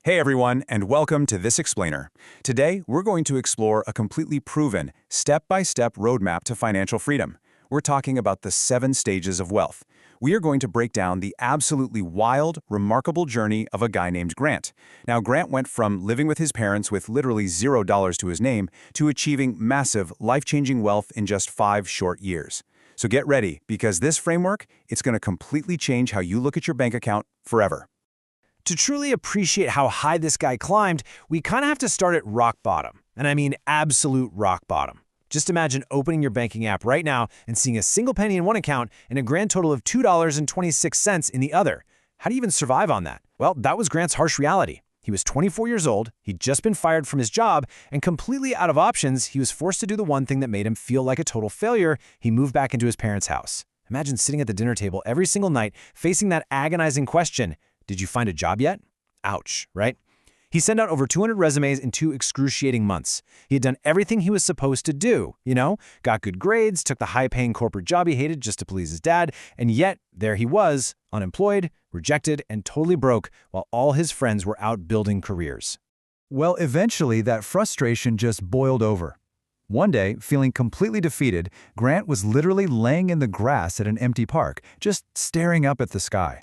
Hey everyone, and welcome to This Explainer. Today, we're going to explore a completely proven, step-by-step roadmap to financial freedom. We're talking about the 7 stages of wealth. We are going to break down the absolutely wild, remarkable journey of a guy named Grant. Now, Grant went from living with his parents with literally $0 to his name to achieving massive, life-changing wealth in just 5 short years. So get ready, because this framework, it's going to completely change how you look at your bank account forever. To truly appreciate how high this guy climbed, we kind of have to start at rock bottom. And I mean absolute rock bottom. Just imagine opening your banking app right now and seeing a single penny in one account and a grand total of $2.26 in the other. How do you even survive on that? Well, that was Grant's harsh reality. He was 24 years old, he'd just been fired from his job, and completely out of options, he was forced to do the one thing that made him feel like a total failure. He moved back into his parents' house. Imagine sitting at the dinner table every single night facing that agonizing question: did you find a job yet? Ouch, right? He sent out over 200 resumes in 2 excruciating months. He had done everything he was supposed to do, got good grades, took the high-paying corporate job he hated just to please his dad, and yet there he was, unemployed, rejected, and totally broke while all his friends were out building careers. Well, eventually that frustration just boiled over. One day, feeling completely defeated, Grant was literally laying in the grass at an empty park, just staring up at the sky.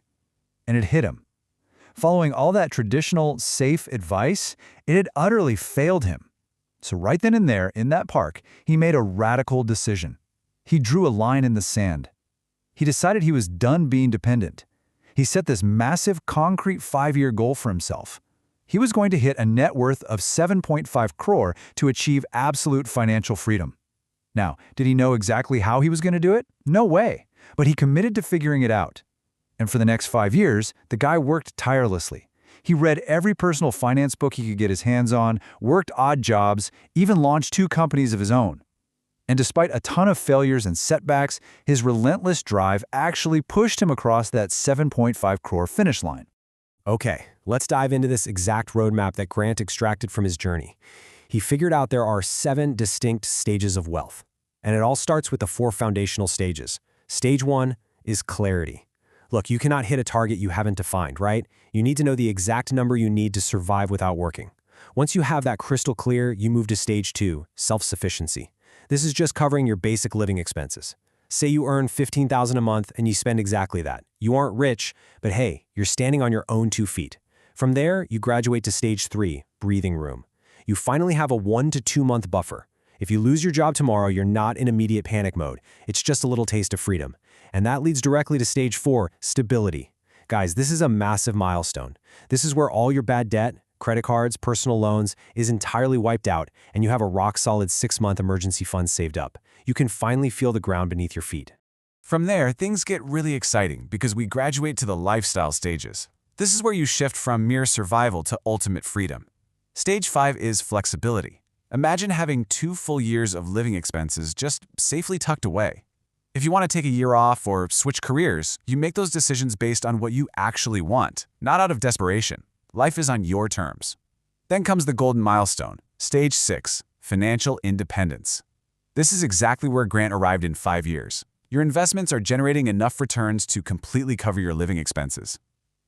And it hit him. Following all that traditional, safe advice, it had utterly failed him. So right then and there, in that park, he made a radical decision. He drew a line in the sand. He decided he was done being dependent. He set this massive, concrete 5-year goal for himself. He was going to hit a net worth of 7.5 crore to achieve absolute financial freedom. Now, did he know exactly how he was going to do it? No way. But he committed to figuring it out. And for the next 5 years, the guy worked tirelessly. He read every personal finance book he could get his hands on, worked odd jobs, even launched 2 companies of his own. And despite a ton of failures and setbacks, his relentless drive actually pushed him across that 7.5 crore finish line. Okay, let's dive into this exact roadmap that Grant extracted from his journey. He figured out there are 7 distinct stages of wealth. And it all starts with the 4 foundational stages. Stage 1 is clarity. Look, you cannot hit a target you haven't defined, right? You need to know the exact number you need to survive without working. Once you have that crystal clear, you move to stage 2, self-sufficiency. This is just covering your basic living expenses. Say you earn $15,000 a month and you spend exactly that. You aren't rich, but hey, you're standing on your own 2 feet. From there, you graduate to stage 3, breathing room. You finally have a 1 to 2 month buffer. If you lose your job tomorrow, you're not in immediate panic mode. It's just a little taste of freedom. And that leads directly to stage 4, stability. Guys, this is a massive milestone. This is where all your bad debt, credit cards, personal loans is entirely wiped out, and you have a rock-solid 6-month emergency fund saved up. You can finally feel the ground beneath your feet. From there, things get really exciting because we graduate to the lifestyle stages. This is where you shift from mere survival to ultimate freedom. Stage 5 is flexibility. Imagine having 2 full years of living expenses just safely tucked away. If you want to take a year off or switch careers, you make those decisions based on what you actually want, not out of desperation. Life is on your terms. Then comes the golden milestone, stage 6, financial independence. This is exactly where Grant arrived in 5 years. Your investments are generating enough returns to completely cover your living expenses.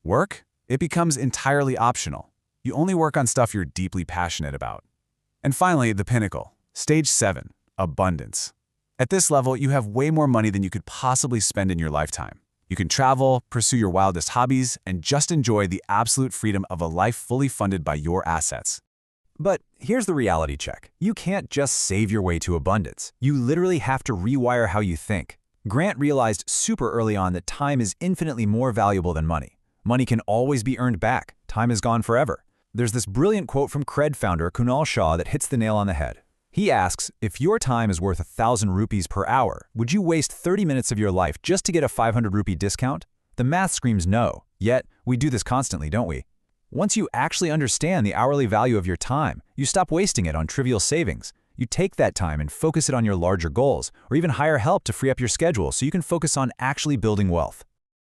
Work? It becomes entirely optional. You only work on stuff you're deeply passionate about. And finally, the pinnacle, stage 7, abundance. At this level, you have way more money than you could possibly spend in your lifetime. You can travel, pursue your wildest hobbies, and just enjoy the absolute freedom of a life fully funded by your assets. But here's the reality check. You can't just save your way to abundance. You literally have to rewire how you think. Grant realized super early on that time is infinitely more valuable than money. Money can always be earned back. Time is gone forever. There's this brilliant quote from Cred founder Kunal Shah that hits the nail on the head. He asks, if your time is worth 1,000 rupees per hour, would you waste 30 minutes of your life just to get a 500 rupee discount? The math screams no, yet we do this constantly, don't we? Once you actually understand the hourly value of your time, you stop wasting it on trivial savings. You take that time and focus it on your larger goals, or even hire help to free up your schedule so you can focus on actually building wealth.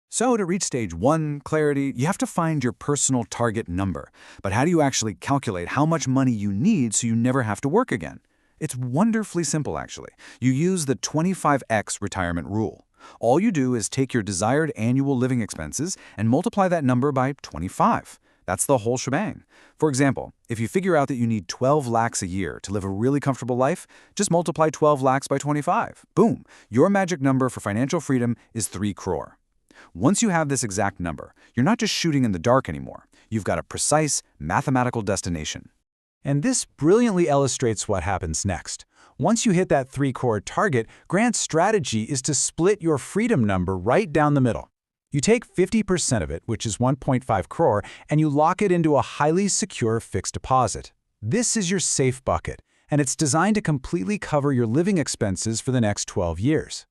So to reach stage 1, clarity, you have to find your personal target number. But how do you actually calculate how much money you need so you never have to work again? It's wonderfully simple, actually. You use the 25x retirement rule. All you do is take your desired annual living expenses and multiply that number by 25. That's the whole shebang. For example, if you figure out that you need 12 lakhs a year to live a really comfortable life, just multiply 12 lakhs by 25. Boom! Your magic number for financial freedom is 3 crore. Once you have this exact number, you're not just shooting in the dark anymore. You've got a precise, mathematical destination. And this brilliantly illustrates what happens next. Once you hit that 3 crore target, Grant's strategy is to split your freedom number right down the middle. You take 50% of it, which is 1.5 crore, and you lock it into a highly secure fixed deposit. This is your safe bucket, and it's designed to completely cover your living expenses for the next 12 years.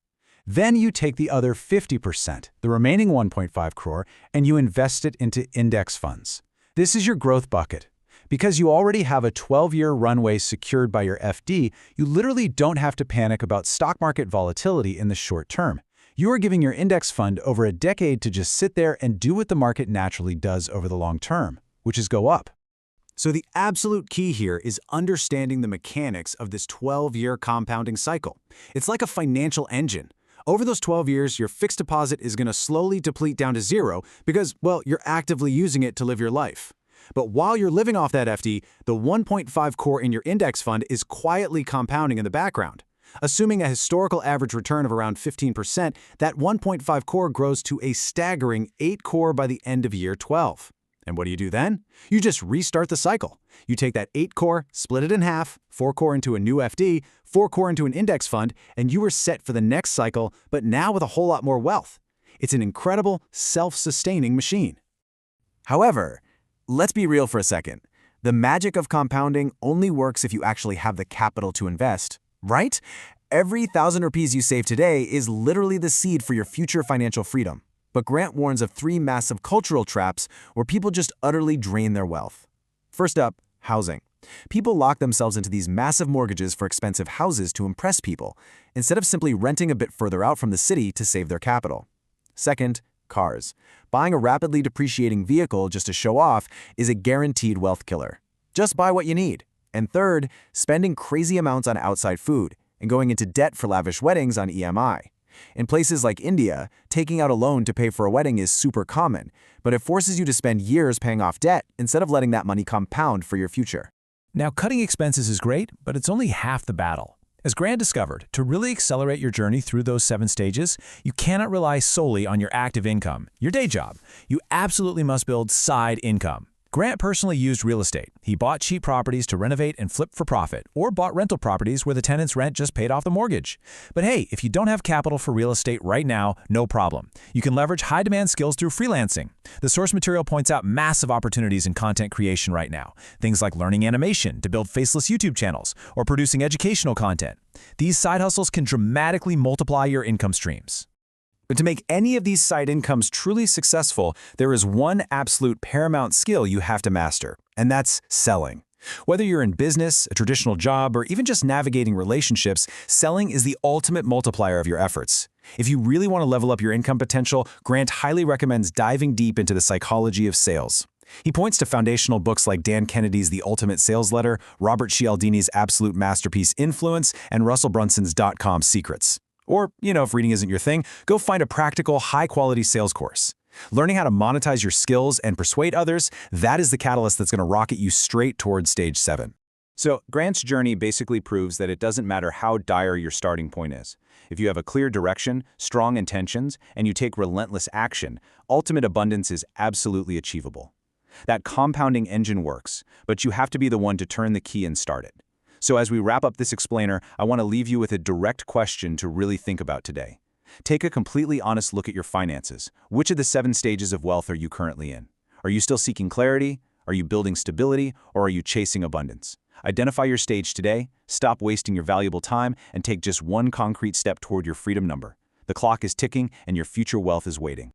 Then you take the other 50%, the remaining 1.5 crore, and you invest it into index funds. This is your growth bucket. Because you already have a 12-year runway secured by your FD, you literally don't have to panic about stock market volatility in the short term. You are giving your index fund over a decade to just sit there and do what the market naturally does over the long term, which is go up. So the absolute key here is understanding the mechanics of this 12-year compounding cycle. It's like a financial engine. Over those 12 years, your fixed deposit is going to slowly deplete down to zero because, well, you're actively using it to live your life. But while you're living off that FD, the 1.5 crore in your index fund is quietly compounding in the background. Assuming a historical average return of around 15%, that 1.5 crore grows to a staggering 8 crore by the end of year 12. And what do you do then? You just restart the cycle. You take that 8 crore, split it in half, 4 crore into a new FD, 4 crore into an index fund, and you are set for the next cycle, but now with a whole lot more wealth. It's an incredible, self-sustaining machine. However, let's be real for a second. The magic of compounding only works if you actually have the capital to invest, right? Every 1,000 rupees you save today is literally the seed for your future financial freedom. But Grant warns of 3 massive cultural traps where people just utterly drain their wealth. First up, housing. People lock themselves into these massive mortgages for expensive houses to impress people, instead of simply renting a bit further out from the city to save their capital. Second, cars. Buying a rapidly depreciating vehicle just to show off is a guaranteed wealth killer. Just buy what you need. And third, spending crazy amounts on outside food and going into debt for lavish weddings on EMI. In places like India, taking out a loan to pay for a wedding is super common, but it forces you to spend years paying off debt instead of letting that money compound for your future. Now, cutting expenses is great, but it's only half the battle. As Grant discovered, to really accelerate your journey through those 7 stages, you cannot rely solely on your active income, your day job. You absolutely must build side income. Grant personally used real estate. He bought cheap properties to renovate and flip for profit, or bought rental properties where the tenant's rent just paid off the mortgage. But hey, if you don't have capital for real estate right now, no problem. You can leverage high-demand skills through freelancing. The source material points out massive opportunities in content creation right now. Things like learning animation to build faceless YouTube channels, or producing educational content. These side hustles can dramatically multiply your income streams. But to make any of these side incomes truly successful, there is one absolute paramount skill you have to master, and that's selling. Whether you're in business, a traditional job, or even just navigating relationships, selling is the ultimate multiplier of your efforts. If you really want to level up your income potential, Grant highly recommends diving deep into the psychology of sales. He points to foundational books like Dan Kennedy's The Ultimate Sales Letter, Robert Cialdini's absolute masterpiece Influence, and Russell Brunson's .com Secrets. Or, if reading isn't your thing, go find a practical, high-quality sales course. Learning how to monetize your skills and persuade others, that is the catalyst that's going to rocket you straight towards stage 7. So, Grant's journey basically proves that it doesn't matter how dire your starting point is. If you have a clear direction, strong intentions, and you take relentless action, ultimate abundance is absolutely achievable. That compounding engine works, but you have to be the one to turn the key and start it. So as we wrap up this explainer, I want to leave you with a direct question to really think about today. Take a completely honest look at your finances. Which of the 7 stages of wealth are you currently in? Are you still seeking clarity? Are you building stability? Or are you chasing abundance? Identify your stage today, stop wasting your valuable time, and take just one concrete step toward your freedom number. The clock is ticking and your future wealth is waiting.